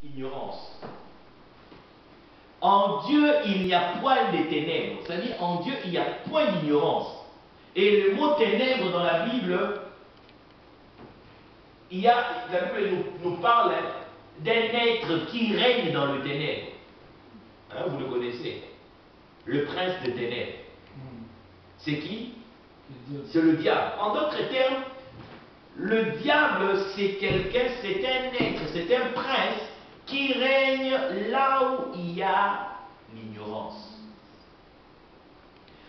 ignorance. En Dieu, il n'y a point de ténèbres. C'est-à-dire, en Dieu, il n'y a point d'ignorance. Et le mot ténèbres dans la Bible, la Bible nous parle d'un être qui règne dans le ténèbre. Hein, vous le connaissez. Le prince de ténèbres. C'est qui? C'est le diable. En d'autres termes, le diable, c'est quelqu'un, c'est un être, c'est un prince qui règne là où il y a l'ignorance.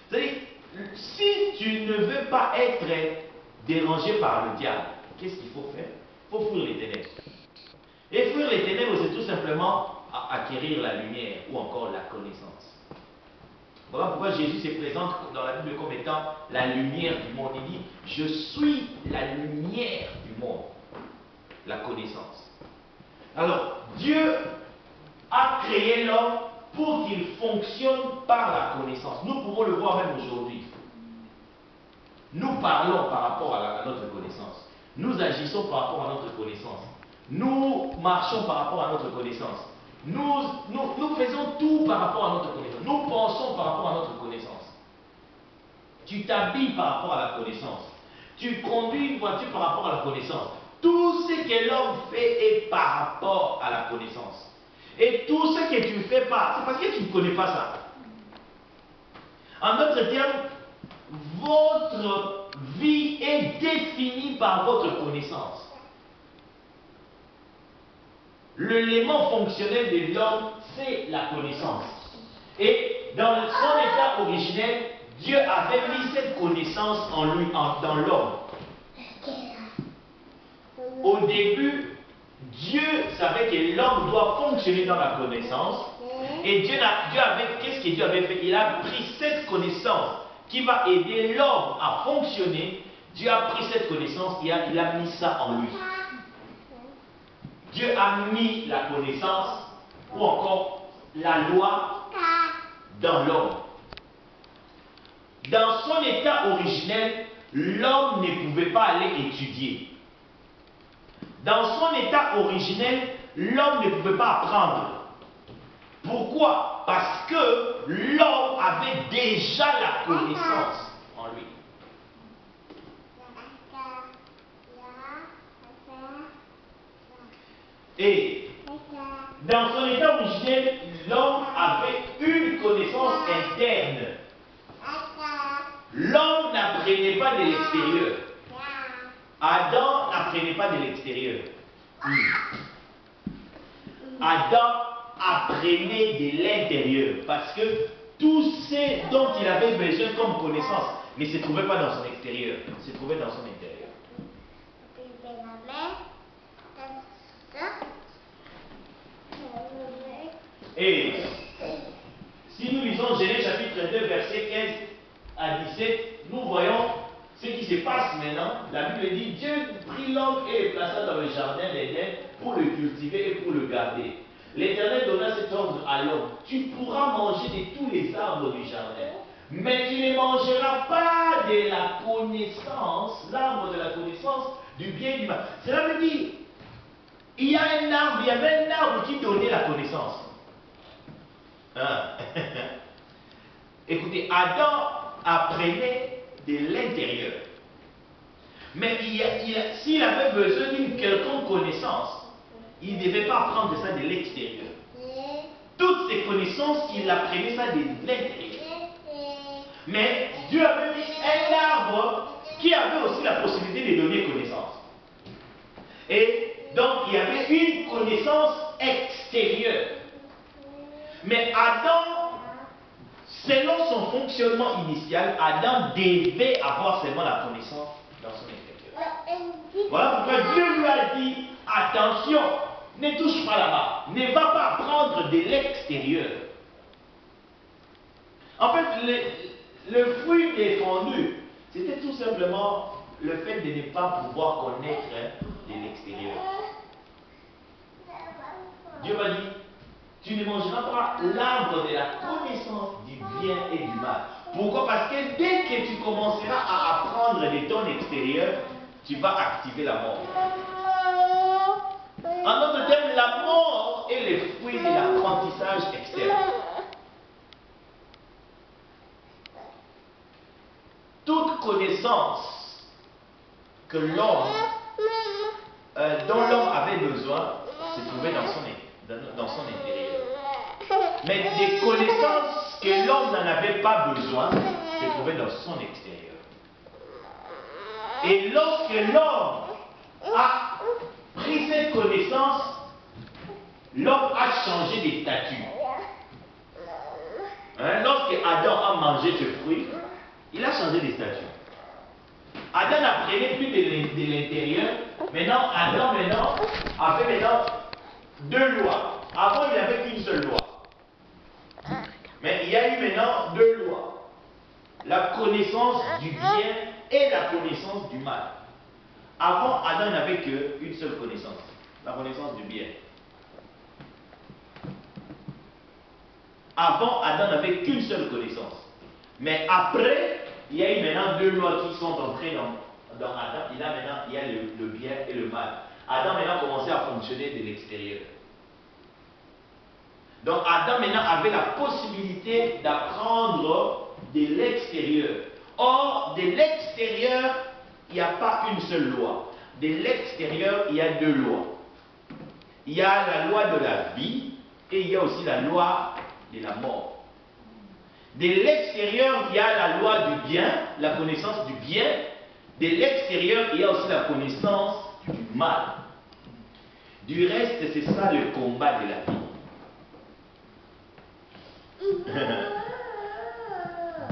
C'est-à-dire, si tu ne veux pas être dérangé par le diable, qu'est-ce qu'il faut faire? Il faut fuir les ténèbres. Et fuir les ténèbres, c'est tout simplement acquérir la lumière ou encore la connaissance. Voilà pourquoi Jésus se présente dans la Bible comme étant la lumière du monde. Il dit, je suis la lumière du monde. La connaissance. Alors, Dieu a créé l'homme pour qu'il fonctionne par la connaissance. Nous pouvons le voir même aujourd'hui. Nous parlons par rapport à notre connaissance. Nous agissons par rapport à notre connaissance. Nous marchons par rapport à notre connaissance. Nous faisons tout par rapport à notre connaissance. Nous pensons par rapport à notre connaissance. Tu t'habilles par rapport à la connaissance. Tu conduis une voiture par rapport à la connaissance. Tout ce que l'homme fait est par rapport à la connaissance. Et tout ce que tu ne fais pas, c'est parce que tu ne connais pas ça. En d'autres termes, votre vie est définie par votre connaissance. L'élément fonctionnel de l'homme, c'est la connaissance. Et dans son état originel, Dieu avait mis cette connaissance en lui, dans l'homme. Au début, Dieu savait que l'homme doit fonctionner dans la connaissance. Et qu'est-ce que Dieu avait fait? Il a pris cette connaissance qui va aider l'homme à fonctionner. Dieu a pris cette connaissance et il a mis ça en lui. Dieu a mis la connaissance ou encore la loi dans l'homme. Dans son état originel, l'homme ne pouvait pas aller étudier. Dans son état originel, l'homme ne pouvait pas apprendre. Pourquoi? Parce que l'homme avait déjà la connaissance en lui. Et dans son état originel, l'homme avait une connaissance interne. L'homme n'apprenait pas de l'extérieur. Adam n'apprenait pas de l'extérieur. Adam apprenait de l'intérieur. Parce que tout ce dont il avait besoin comme connaissance ne se trouvait pas dans son extérieur, se trouvait dans son intérieur. Et si nous lisons Genèse chapitre 2, verset 15 à 17, nous voyons ce qui se passe maintenant. La Bible dit, Dieu prit l'homme et le plaça dans le jardin d'Éden pour le cultiver et pour le garder. L'Éternel donna cet ordre à l'homme, tu pourras manger de tous les arbres du jardin, mais tu ne mangeras pas de la connaissance, l'arbre de la connaissance du bien et du mal. Cela veut dire, il y avait un arbre qui donnait la connaissance. Hein? Écoutez, Adam apprenait de l'intérieur. Mais s'il avait besoin d'une quelconque connaissance, il ne devait pas apprendre ça de l'extérieur. Toutes ces connaissances, il apprenait ça de l'intérieur. Mais Dieu avait mis un arbre qui avait aussi la possibilité de donner connaissance. Et donc, il y avait une connaissance extérieure. Mais Adam, selon son fonctionnement initial, Adam devait avoir seulement la connaissance dans son intérieur. Voilà pourquoi Dieu lui a dit, attention, ne touche pas là-bas, ne va pas apprendre de l'extérieur. En fait, le fruit défendu, c'était tout simplement le fait de ne pas pouvoir connaître de l'extérieur. Dieu m'a dit, tu ne mangeras pas l'arbre de la connaissance du bien et du mal. Pourquoi? Parce que dès que tu commenceras à apprendre de ton extérieur, tu vas activer la mort. En d'autres termes, la mort image externe. Toute connaissance que l'homme, dont l'homme avait besoin, se trouvait dans son intérieur. Mais des connaissances que l'homme n'en avait pas besoin se trouvaient dans son extérieur. Et lorsque l'homme a pris cette connaissance, l'homme a changé des statuts. Lorsque Adam a mangé ce fruit, il a changé des statuts. Adam n'apprenait plus de l'intérieur. Maintenant, Adam avait deux lois. Avant, il n'avait qu'une seule loi. Mais il y a eu maintenant deux lois. La connaissance du bien et la connaissance du mal. Avant, Adam n'avait qu'une seule connaissance. La connaissance du bien. Avant, Adam n'avait qu'une seule connaissance. Mais après, il y a eu maintenant deux lois qui sont entrées dans Adam. Il y a le bien et le mal. Adam maintenant commençait à fonctionner de l'extérieur. Donc Adam maintenant avait la possibilité d'apprendre de l'extérieur. Or, de l'extérieur, il n'y a pas une seule loi. De l'extérieur, il y a deux lois. Il y a la loi de la vie et il y a aussi la loi de la mort. De l'extérieur, il y a la loi du bien, la connaissance du bien. De l'extérieur, il y a aussi la connaissance du mal. Du reste, c'est ça le combat de la vie.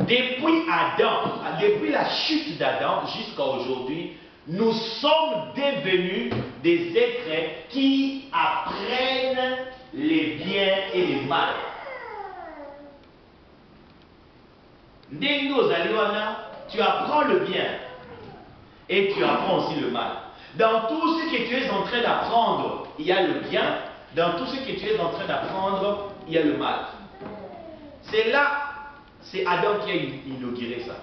Depuis Adam, depuis la chute d'Adam jusqu'à aujourd'hui, nous sommes devenus des êtres qui apprennent les biens et les mal. Dès nos Aliwana, tu apprends le bien et tu apprends aussi le mal. Dans tout ce que tu es en train d'apprendre, il y a le bien. Dans tout ce que tu es en train d'apprendre, il y a le mal. C'est Adam qui a inauguré ça.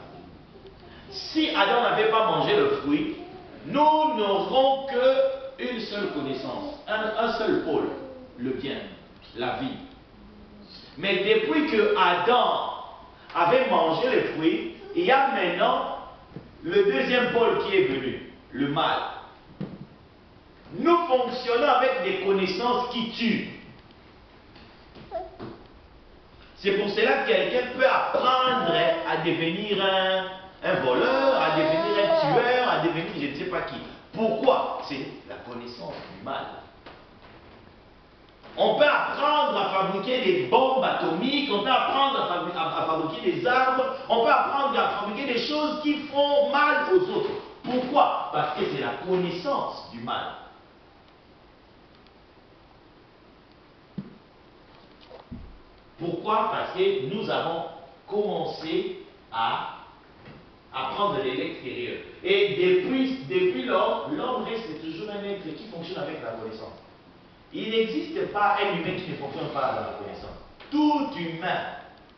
Si Adam n'avait pas mangé le fruit, nous n'aurons qu'une seule connaissance, un seul pôle, le bien, la vie. Mais depuis que Adam avait mangé le fruit, il y a maintenant le deuxième pôle qui est venu, le mal. Nous fonctionnons avec des connaissances qui tuent. C'est pour cela que quelqu'un peut apprendre à devenir un voleur, à devenir un tueur, à devenir je ne sais pas qui. Pourquoi? C'est la connaissance du mal. On peut apprendre à fabriquer des bombes atomiques, on peut apprendre à fabriquer des armes, on peut apprendre à fabriquer des choses qui font mal aux autres. Pourquoi? Parce que c'est la connaissance du mal. Pourquoi? Parce que nous avons commencé à apprendre de l'extérieur. Et depuis lors, l'homme reste toujours un être qui fonctionne avec la connaissance. Il n'existe pas un humain qui ne fonctionne pas avec la connaissance. Tout humain,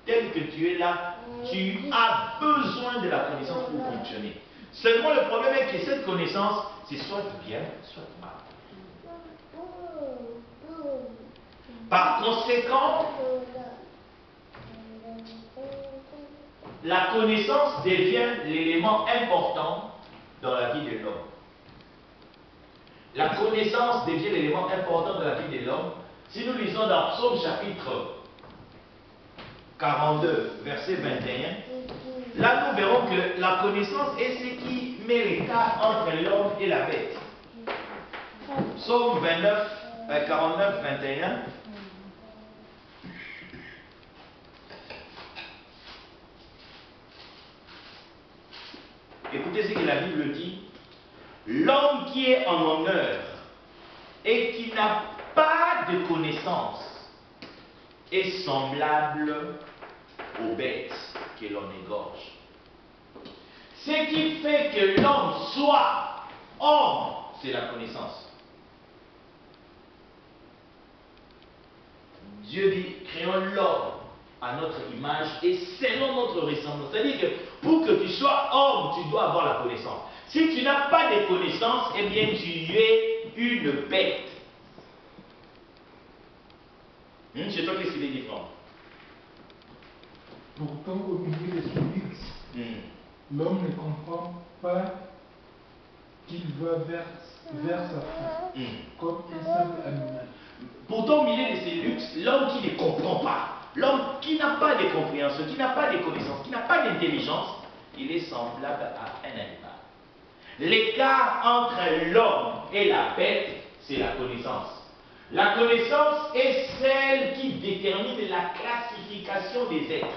tel que tu es là, tu as besoin de la connaissance pour fonctionner. Seulement le problème est que cette connaissance, c'est soit bien, soit mal. Par conséquent, la connaissance devient l'élément important dans la vie de l'homme. La connaissance devient l'élément important de la vie de l'homme. Si nous lisons dans Psaume chapitre 42, verset 21, là nous verrons que la connaissance est ce qui met l'écart entre l'homme et la bête. Psaume 49, 21. Écoutez ce que la Bible dit. L'homme qui est en honneur et qui n'a pas de connaissance est semblable aux bêtes que l'on égorge. Ce qui fait que l'homme soit homme, c'est la connaissance. Dieu dit, créons l'homme à notre image et selon notre ressemblance. C'est-à-dire que pour que tu sois homme, tu dois avoir la connaissance. Si tu n'as pas de connaissance, eh bien tu es une bête. Chez toi, qu'est-ce qui est différent? Pourtant, au niveau des X, l'homme ne comprend pas qu'il va vers sa fin, comme un simple animal. Pourtant, au milieu de ces luxes, l'homme qui ne comprend pas, l'homme qui n'a pas de compréhension, qui n'a pas de connaissance, qui n'a pas d'intelligence, il est semblable à un animal. L'écart entre l'homme et la bête, c'est la connaissance. La connaissance est celle qui détermine la classification des êtres.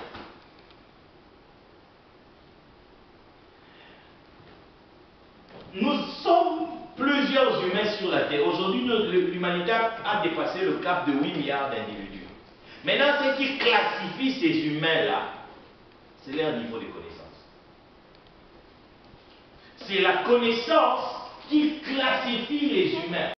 Nous sommes plusieurs humains sur la Terre. Aujourd'hui, l'humanité a dépassé le cap de 8 milliards d'individus. Maintenant, ce qui classifie ces humains-là, c'est leur niveau de connaissance. C'est la connaissance qui classifie les humains.